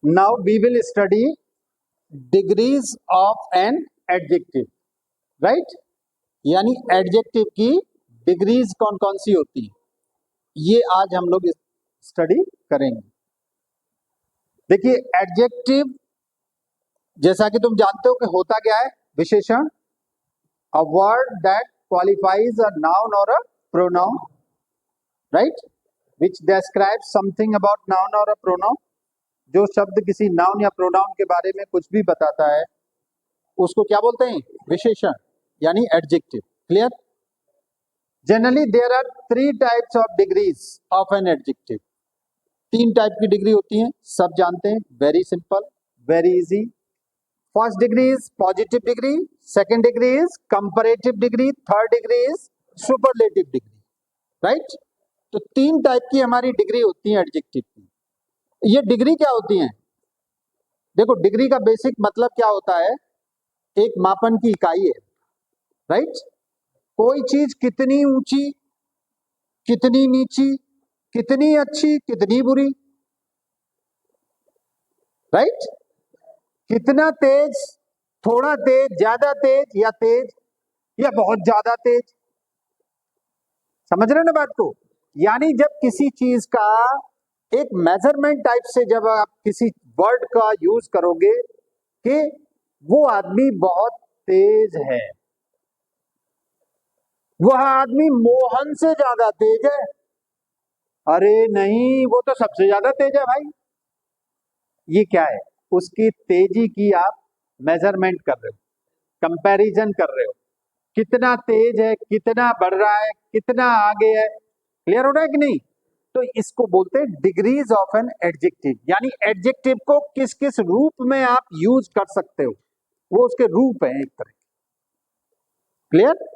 Now we will study degrees of an adjective, right. यानी adjective की degrees कौन कौन सी होती है, ये आज हम लोग स्टडी करेंगे। देखिए एडजेक्टिव जैसा कि तुम जानते हो कि होता क्या है, विशेषण, a word that qualifies a noun और a pronoun, right, which describes something about noun और अ प्रोनाउन। जो शब्द किसी नाउन या प्रोनाउन के बारे में कुछ भी बताता है उसको क्या बोलते हैं, विशेषण यानी adjective. Clear. Generally there are 3 types of degrees of an adjective. 3 type की डिग्री होती हैं, सब जानते हैं, very simple, very easy. First degree is positive degree, second degree is comparative degree, third degree is superlative degree, right. तो 3 type की हमारी degree होती है एडजेक्टिव की। ये डिग्री क्या होती है, देखो डिग्री का बेसिक मतलब क्या होता है, एक मापन की इकाई है, राइट। कोई चीज कितनी ऊंची, कितनी नीची, कितनी अच्छी, कितनी बुरी, राइट। कितना तेज, थोड़ा तेज, ज्यादा तेज या बहुत ज्यादा तेज। समझ रहे हो ना बात को। यानी जब किसी चीज का एक मेजरमेंट टाइप से जब आप किसी वर्ड का यूज करोगे कि वो आदमी बहुत तेज है, वह आदमी मोहन से ज्यादा तेज है, अरे नहीं वो तो सबसे ज्यादा तेज है भाई, ये क्या है, उसकी तेजी की आप मेजरमेंट कर रहे हो, कंपैरिजन कर रहे हो, कितना तेज है, कितना बढ़ रहा है, कितना आगे है। क्लियर हो रहा है कि नहीं। तो इसको बोलते हैं डिग्रीज ऑफ एन एडजेक्टिव, यानी एडजेक्टिव को किस किस रूप में आप यूज कर सकते हो, वो उसके रूप है एक तरह। क्लियर।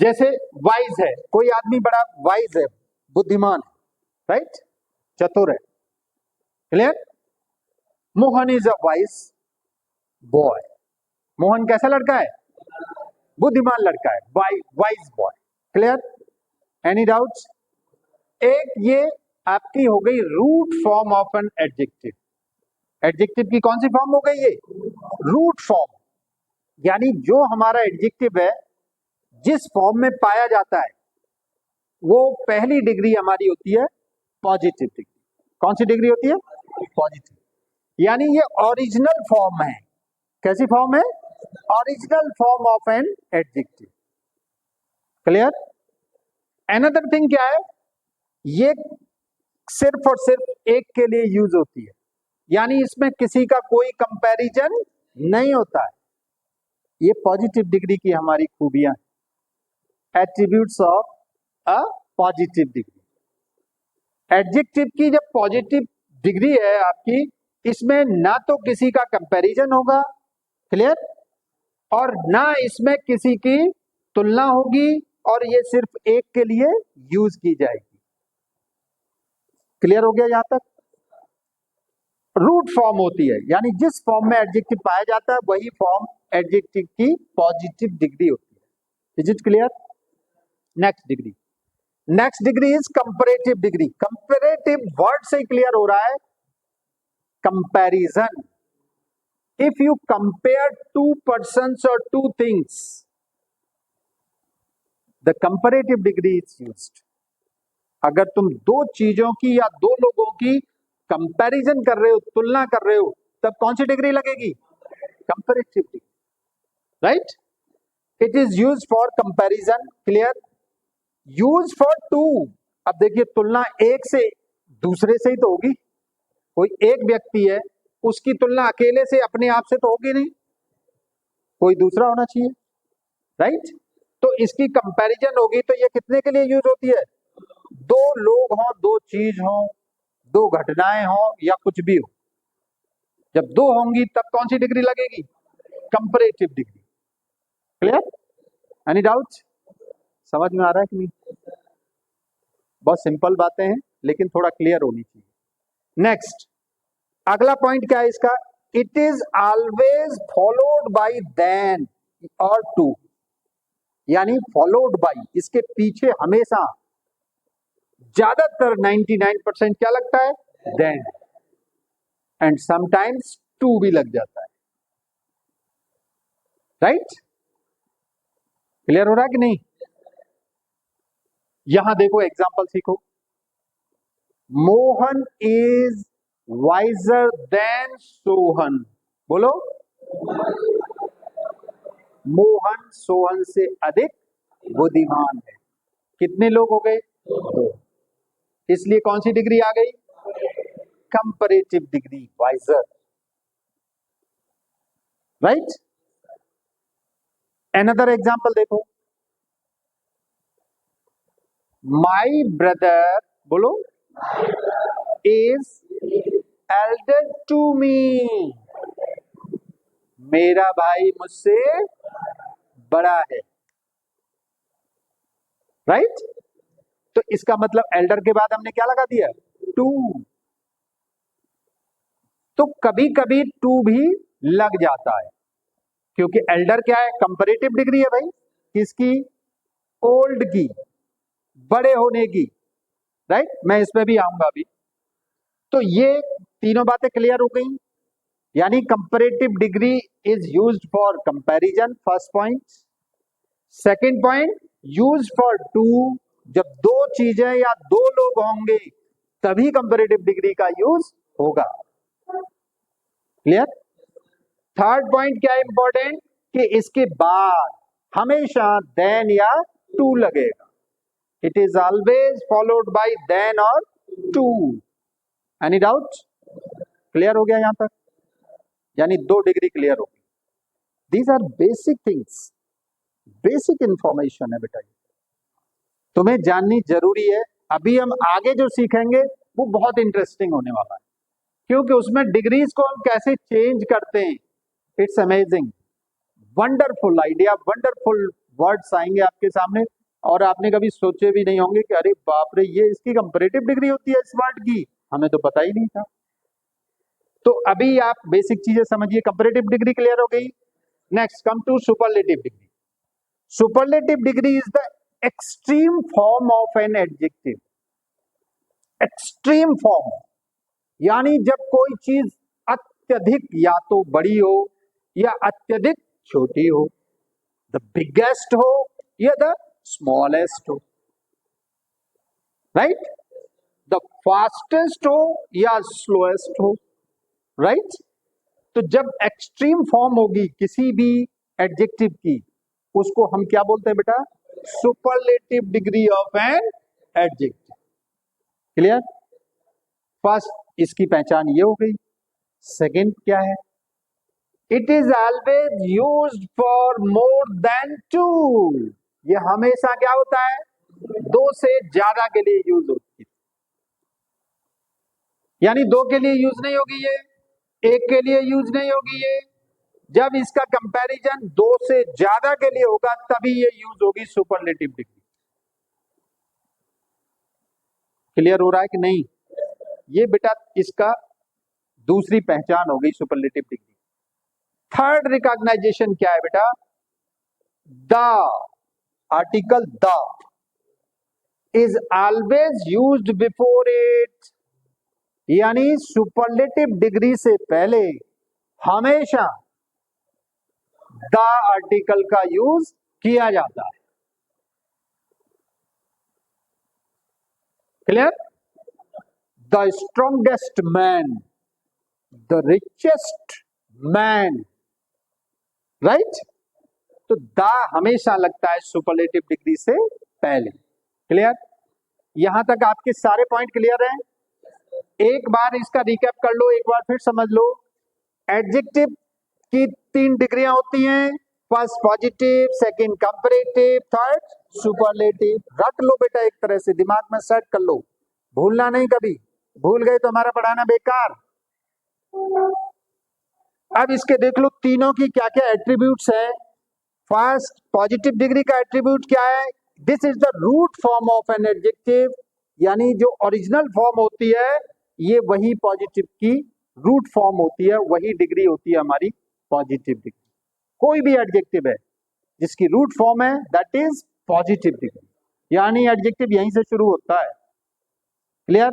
जैसे वाइज है, कोई आदमी बड़ा वाइज है, बुद्धिमान है, राइट, चतुर है। Clear. Mohan is a wise boy. Mohan कैसा लड़का है, बुद्धिमान लड़का है, wise boy. Clear. Any doubts. एक ये आपकी हो गई root form of an adjective. Adjective की कौन सी फॉर्म हो गई, ये रूट फॉर्म, यानी जो हमारा एडजेक्टिव है जिस फॉर्म में पाया जाता है वो पहली डिग्री हमारी होती है पॉजिटिव डिग्री। कौन सी डिग्री होती है, पॉजिटिव, यानी ये ओरिजिनल फॉर्म है। कैसी फॉर्म है, original form of an adjective. Clear. Another thing क्या है, ये सिर्फ और सिर्फ एक के लिए यूज होती है, यानी इसमें किसी का कोई कंपैरिजन नहीं होता है। ये पॉजिटिव डिग्री की हमारी खूबियां, attributes of a positive degree. Adjective की जब पॉजिटिव डिग्री है आपकी, इसमें ना तो किसी का कंपैरिजन होगा, क्लियर, और ना इसमें किसी की तुलना होगी, और ये सिर्फ एक के लिए यूज की जाएगी। क्लियर हो गया यहां तक। रूट फॉर्म होती है, यानी जिस फॉर्म में एडजेक्टिव पाया जाता है वही फॉर्म एडजेक्टिव की पॉजिटिव डिग्री होती है। Is it clear. Next degree, next degree is comparative degree. Comparative word से क्लियर हो रहा है, comparison. If you compare 2 persons or 2 things, the comparative degree is used। अगर तुम दो चीजों की या दो लोगों की कंपैरिजन कर रहे हो, तुलना कर रहे हो, तब कौन सी डिग्री लगेगी, comparative degree, right. It is use for comparison. Clear. Use for two, अब देखिए तुलना एक से दूसरे से ही तो होगी। कोई एक व्यक्ति है, उसकी तुलना अकेले से अपने आप से तो होगी नहीं, कोई दूसरा होना चाहिए, राइट। तो इसकी कंपैरिजन होगी, तो ये कितने के लिए यूज होती है, दो लोग हों, दो चीज हों, दो घटनाएं हों, या कुछ भी हो, जब दो होंगी तब कौन सी डिग्री लगेगी, comparative degree. Clear. Any doubt, समझ में आ रहा है कि नहीं। बहुत सिंपल बातें हैं लेकिन थोड़ा क्लियर होनी चाहिए। नेक्स्ट, अगला पॉइंट क्या है इसका, it is always followed by than और टू, यानी फॉलोड बाई, इसके पीछे हमेशा ज्यादातर 99% क्या लगता है, देन। एंड समटाइम्स टू भी लग जाता है, राइट? क्लियर हो रहा है कि नहीं? यहां देखो एग्जांपल सीखो। Mohan is visor then Sohan. बोलो, मोहन सोहन से अधिक बुद्धिमान है। कितने लोग हो गए? दो। इसलिए कौन सी डिग्री आ गई? Comparative degree, wiser, right? Another example देखो। माई ब्रदर, बोलो, इज एल्डर टू मी। मेरा भाई मुझसे बड़ा है, राइट? तो इसका मतलब एल्डर के बाद हमने क्या लगा दिया? टू। तो कभी कभी टू भी लग जाता है, क्योंकि एल्डर क्या है? कंपैरेटिव डिग्री है भाई। किसकी? ओल्ड की, बड़े होने की, राइट? मैं इसमें भी आऊंगा अभी। तो ये तीनों बातें क्लियर हो गई। यानी comparative degree is used for comparison, first point. Second point, use for two, जब दो चीजें या दो लोग होंगे तभी कंपैरेटिव डिग्री का यूज होगा। क्लियर? थर्ड पॉइंट क्या है इंपॉर्टेंट? कि इसके बाद हमेशा देन या टू लगेगा। It is always followed by than और टू। Any doubt? क्लियर हो गया यहां तक? यानी दो डिग्री क्लियर होगी। These are basic things, basic information है बेटा, तुम्हें जाननी जरूरी है। अभी हम आगे जो सीखेंगे वो बहुत इंटरेस्टिंग होने वाला है, क्योंकि उसमें डिग्रीज को हम कैसे चेंज करते हैं। It's amazing, wonderful idea, wonderful words आएंगे आपके सामने, और आपने कभी सोचे भी नहीं होंगे कि अरे बाप रे, ये इसकी कंपैरेटिव डिग्री होती है इस वर्ड की, हमें तो पता ही नहीं था। तो अभी आप बेसिक चीजें समझिए। कंपैरेटिव डिग्री क्लियर हो गई। Next come to superlative degree. Superlative degree is the extreme form of an adjective. Extreme form, यानी जब कोई चीज अत्यधिक या तो बड़ी हो या अत्यधिक छोटी हो, द बिगेस्ट हो या द स्मॉलेस्ट हो, राइट? द फास्टेस्ट हो या स्लोएस्ट हो, राइट? तो जब एक्सट्रीम फॉर्म होगी किसी भी एडजेक्टिव की, उसको हम क्या बोलते हैं बेटा? Superlative degree of an adjective. Clear? First इसकी पहचान ये हो गई। सेकंड क्या है? It is always used for more than two. ये हमेशा क्या होता है? दो से ज्यादा के लिए यूज होती है। यानी दो के लिए यूज नहीं होगी ये, एक के लिए यूज नहीं होगी ये। जब इसका कंपैरिजन दो से ज्यादा के लिए होगा तभी ये यूज होगी सुपरलेटिव डिग्री। क्लियर हो रहा है कि नहीं? ये बेटा इसका दूसरी पहचान हो गई सुपरलेटिव डिग्री। थर्ड रिकॉग्नाइजेशन क्या है बेटा? The article the is always used before it. यानी सुपरलेटिव डिग्री से पहले हमेशा द आर्टिकल का यूज किया जाता है। Clear? The strongest man, the richest man, right? तो द हमेशा लगता है सुपरलेटिव डिग्री से पहले। क्लियर? यहां तक आपके सारे पॉइंट क्लियर हैं? एक बार इसका रिकैप कर लो, एक बार फिर समझ लो। एडजेक्टिव की तीन डिग्रियां होती हैं, first positive, second comparative, third superlative. रट लो बेटा, एक तरह से दिमाग में सेट कर लो, भूलना नहीं कभी। भूल गए तो हमारा पढ़ाना बेकार। अब इसके देख लो तीनों की क्या क्या एट्रीब्यूट्स है। फर्स्ट पॉजिटिव डिग्री का एट्रीब्यूट क्या है? This is the root form of an adjective. यानी जो ओरिजिनल फॉर्म होती है ये वही पॉजिटिव की रूट फॉर्म होती है, वही डिग्री होती है हमारी पॉजिटिव डिग्री। कोई भी एडजेक्टिव है जिसकी रूट फॉर्म है दैट इज पॉजिटिव डिग्री, यानी एडजेक्टिव यहीं से शुरू होता है। Clear?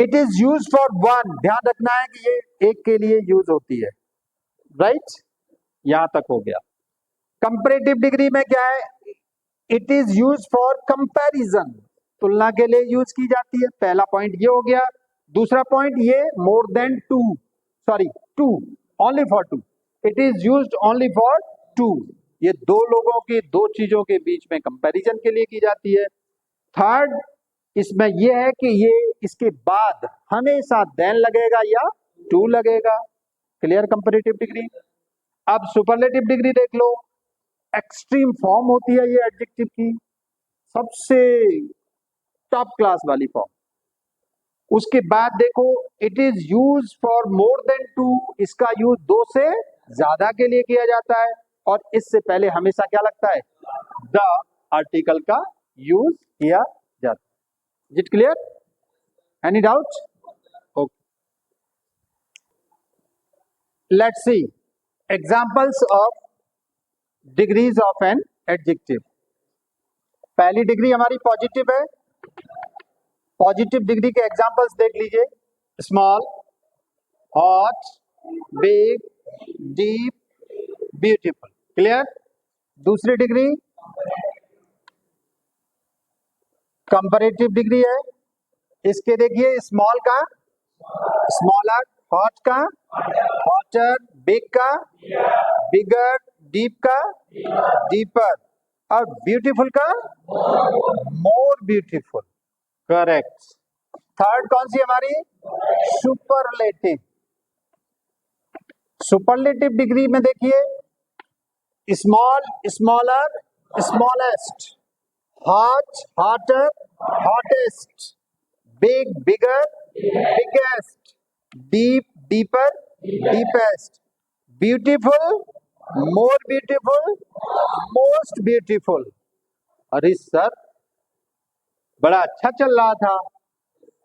It is use for one, ध्यान रखना है कि ये एक के लिए यूज होती है, राइट? यहां तक हो गया। कंपैरेटिव डिग्री में क्या है? It is use for comparison, तुलना के लिए यूज की जाती है। पहला पॉइंट ये हो गया। दूसरा पॉइंट ये more than two, sorry two, only for two, it is used only for two, ये दो लोगों की, दो चीजों के बीच में कंपैरिजन के लिए की जाती है। थर्ड इसमें यह है कि ये इसके बाद हमेशा देन लगेगा या टू लगेगा। क्लियर? Comparative degree. अब सुपरलेटिव डिग्री देख लो, एक्सट्रीम फॉर्म होती है ये एडजेक्टिव की, सबसे टॉप क्लास वाली फॉर्म। उसके बाद देखो, it is use for more than two, इसका यूज दो से ज्यादा के लिए किया जाता है, और इससे पहले हमेशा क्या लगता है? द आर्टिकल का यूज किया जाता है। Is it clear? Any doubt? Okay, let's see examples of degrees of an adjective. पहली डिग्री हमारी पॉजिटिव है। पॉजिटिव डिग्री के एग्जांपल्स देख लीजिए, small, hot, big, deep, beautiful. Clear? दूसरी डिग्री कंपैरेटिव डिग्री है। इसके देखिए, स्मॉल का स्मॉलर, हॉट का हॉटर, बिग का बिगर, डीप का डीपर, और ब्यूटीफुल का मोर ब्यूटीफुल। करेक्ट। थर्ड कौन सी हमारी? सुपरलेटिव। सुपरलेटिव डिग्री में देखिए, small, smaller, smallest, hot, hotter, hottest, big, bigger, biggest, deep, deeper, deepest, beautiful, more beautiful, most beautiful. अरे सर, बड़ा अच्छा चल रहा था,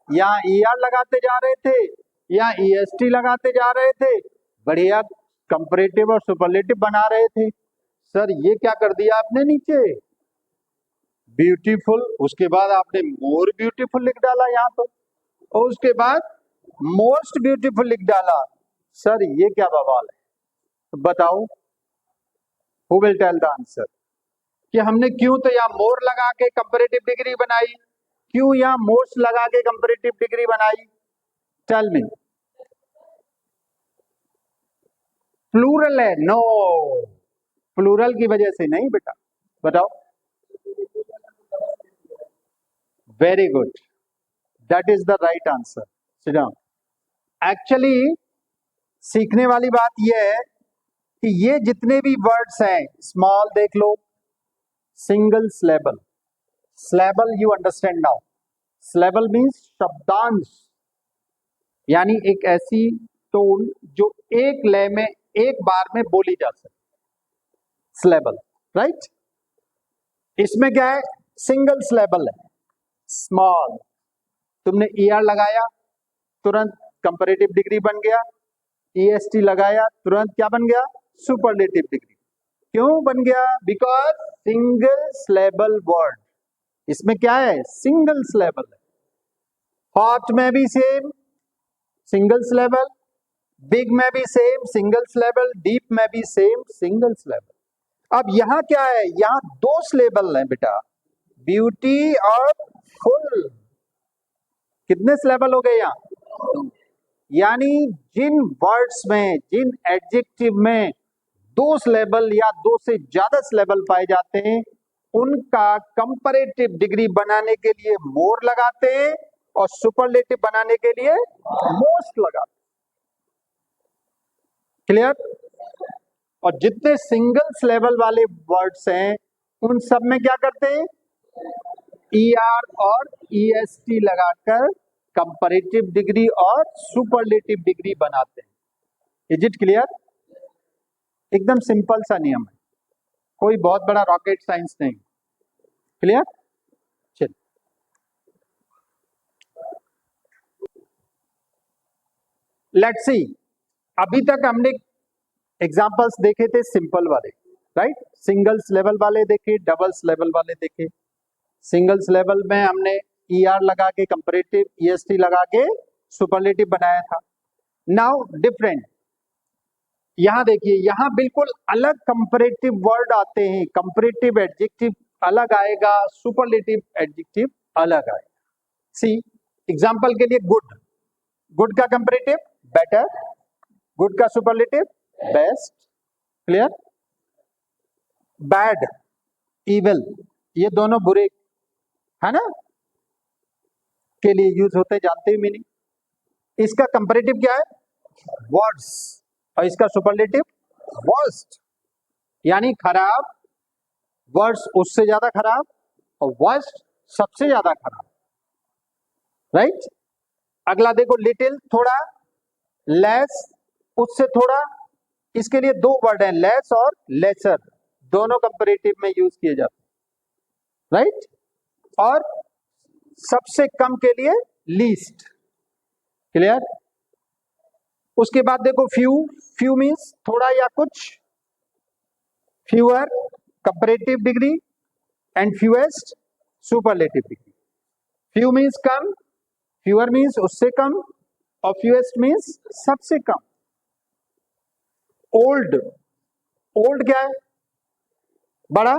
यहाँ ER लगाते जा रहे थे, यहाँ EST लगाते जा रहे थे, बढ़िया कंपैरेटिव और सुपरलेटिव बना रहे थे। सर ये क्या कर दिया आपने नीचे? ब्यूटीफुल, उसके बाद आपने मोर ब्यूटीफुल लिख डाला यहाँ तो, और उसके बाद मोस्ट ब्यूटीफुल लिख डाला। सर ये क्या बवाल है? तो बताओ, who will tell the answer कि हमने क्यों तो यहाँ मोर लगा के कंपैरेटिव डिग्री बनाई, क्यों यहाँ मोस्ट लगा के कंपैरेटिव डिग्री बनाई? Tell me. प्लूरल है? नो, प्लूरल की वजह से नहीं बेटा। बताओ। Very good, that is the right answer. Sit down. Actually सीखने वाली बात यह है कि ये जितने भी वर्ड्स हैं, स्मॉल देख लो, single syllable, syllable you understand now. Syllable means शब्दांश, यानी एक ऐसी टोन जो एक लय में एक बार में बोली जा सके, सिलेबल, राइट? इसमें क्या है? सिंगल सिलेबल है। स्मॉल, तुमने ER लगाया, तुरंत कंपैरेटिव डिग्री बन गया। EST लगाया, तुरंत क्या बन गया? Superlative degree. क्यों बन गया? बिकॉज सिंगल सिलेबल वर्ड, इसमें क्या है? सिंगल सिलेबल है। हॉट में भी सेम सिंगल सिलेबल, बिग में भी सेम सिंगल सिलेबल, डीप में भी सेम सिंगल सिलेबल। अब यहां क्या है? यहां दो सिलेबल है बेटा, ब्यूटी और फुल। कितने सिलेबल हो गए यहां? यानी जिन वर्ड्स में, जिन एडजेक्टिव में दो सिलेबल या दो से ज्यादा सिलेबल पाए जाते हैं, उनका कंपैरेटिव डिग्री बनाने के लिए मोर लगाते हैं और सुपरलेटिव बनाने के लिए मोस्ट लगाते हैं। क्लियर? और जितने सिंगल सिलेबल वाले वर्ड्स हैं, उन सब में क्या करते हैं? ER और EST लगाकर कंपैरेटिव डिग्री और सुपरलेटिव डिग्री बनाते हैं। Is it clear? एकदम सिंपल सा नियम है, कोई बहुत बड़ा रॉकेट साइंस नहीं। क्लियर? चल, लेट्स सी। अभी तक हमने एग्जांपल्स देखे थे सिंपल वाले, राइट? सिंगल सिलेबल वाले देखे, डबल सिलेबल वाले देखे। सिंगल सिलेबल में हमने ER लगा के कंपैरेटिव, EST लगा के सुपरलेटिव बनाया था। नाउ डिफरेंट, यहां देखिए, यहां बिल्कुल अलग कंपैरेटिव वर्ड आते हैं। कंपैरेटिव एडजेक्टिव अलग आएगा, सुपरलेटिव एडजेक्टिव अलग आएगा। सी एग्जांपल के लिए गुड, गुड का कंपैरेटिव बेटर, गुड का superlative best, clear. Bad, evil, ये दोनों बुरे है ना, के लिए यूज होते, जानते ही मीनिंग। इसका कंपैरेटिव क्या है? वर्ड्स, और इसका सुपरलेटिव वर्स्ट, यानी खराब, वर्स्ट उससे ज्यादा खराब, और वर्स्ट सबसे ज्यादा खराब, राइट। अगला देखो, लिटिल थोड़ा, लेस उससे थोड़ा, इसके लिए दो वर्ड हैं, लेस और लेसर, दोनों कंपैरेटिव में यूज किए जाते हैं, राइट। और सबसे कम के लिए लीस्ट, क्लियर। उसके बाद देखो फ्यू, फ्यू मीन्स थोड़ा या कुछ, fewer comparative degree, and fewest superlative degree. Few means come, fewer means उससे कम, और फ्यूएस्ट मीन्स सबसे कम। ओल्ड, ओल्ड क्या है? बड़ा।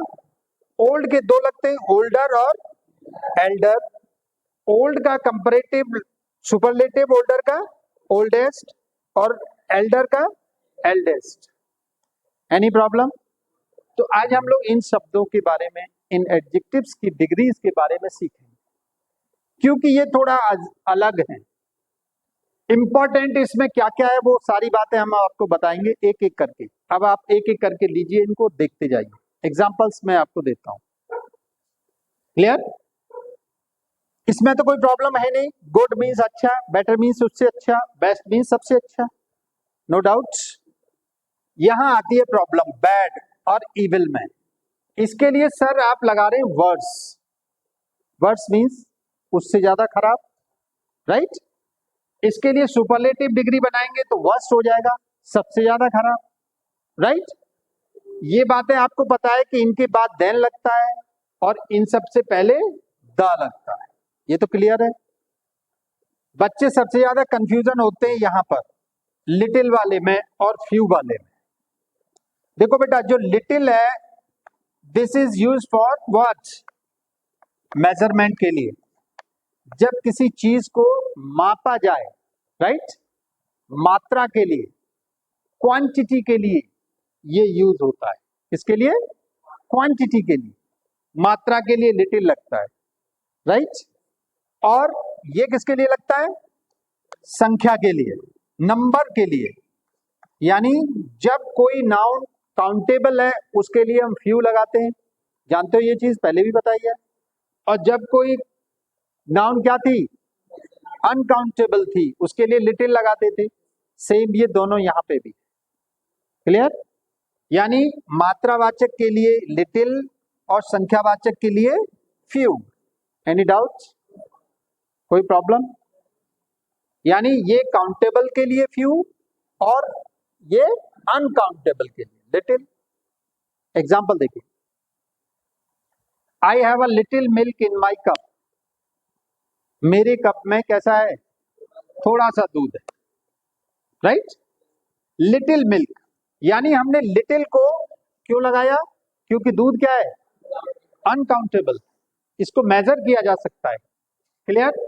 ओल्ड के दो लगते हैं, ओल्डर और एल्डर। ओल्ड का कंपैरेटिव सुपरलेटिव ओल्डर का ओल्डेस्ट, और एल्डर का एल्डेस्ट। Any problem? तो आज हम लोग इन शब्दों के बारे में, इन एडजेक्टिव्स की डिग्रीज के बारे में सीखेंगे, क्योंकि ये थोड़ा अलग है। इंपॉर्टेंट इसमें क्या क्या है वो सारी बातें हम आपको बताएंगे एक एक करके। अब आप एक एक करके लीजिए, इनको देखते जाइए। एग्जांपल्स मैं आपको देता हूं, क्लियर। इसमें तो कोई प्रॉब्लम है नहीं। गुड मीन्स अच्छा, बेटर मीन्स उससे अच्छा, बेस्ट मीन्स सबसे अच्छा, नो डाउट। यहां आती है प्रॉब्लम बैड और इविल में। इसके लिए सर आप लगा रहे हैं वर्स, वर्स मीन्स उससे ज्यादा खराब, राइट। इसके लिए सुपरलेटिव डिग्री बनाएंगे तो वर्स्ट हो जाएगा, सबसे ज्यादा खराब, राइट। ये बातें आपको पता है कि इनके बाद देन लगता है, और इन सबसे पहले द लगता है, ये तो क्लियर है। बच्चे सबसे ज्यादा कंफ्यूजन होते हैं यहां पर लिटिल वाले में और फ्यू वाले में। देखो बेटा, जो लिटिल है this is use for what? Measurement के लिए, जब किसी चीज को मापा जाए, राइट, मात्रा के लिए, क्वांटिटी के लिए ये यूज होता है। किसके लिए? क्वांटिटी के लिए, मात्रा के लिए लिटिल लगता है, राइट। और ये किसके लिए लगता है? संख्या के लिए, नंबर के लिए। यानी जब कोई नाउन काउंटेबल है उसके लिए हम फ्यू लगाते हैं, जानते हो ये चीज, पहले भी बताई है। और जब कोई नाउन क्या थी? अनकाउंटेबल थी, उसके लिए लिटिल लगाते थे। सेम ये दोनों यहां पे भी, क्लियर। यानी मात्रावाचक के लिए लिटिल और संख्यावाचक के लिए फ्यू। Any doubt? कोई प्रॉब्लम? यानी ये काउंटेबल के लिए फ्यू और ये अनकाउंटेबल के लिए लिटिल। एग्जाम्पल देखिए, I have a little milk in my cup. मेरे कप में कैसा है? थोड़ा सा दूध है, राइट। लिटिल मिल्क, यानी हमने लिटिल को क्यों लगाया? क्योंकि दूध क्या है? अनकाउंटेबल, इसको मेजर किया जा सकता है, क्लियर।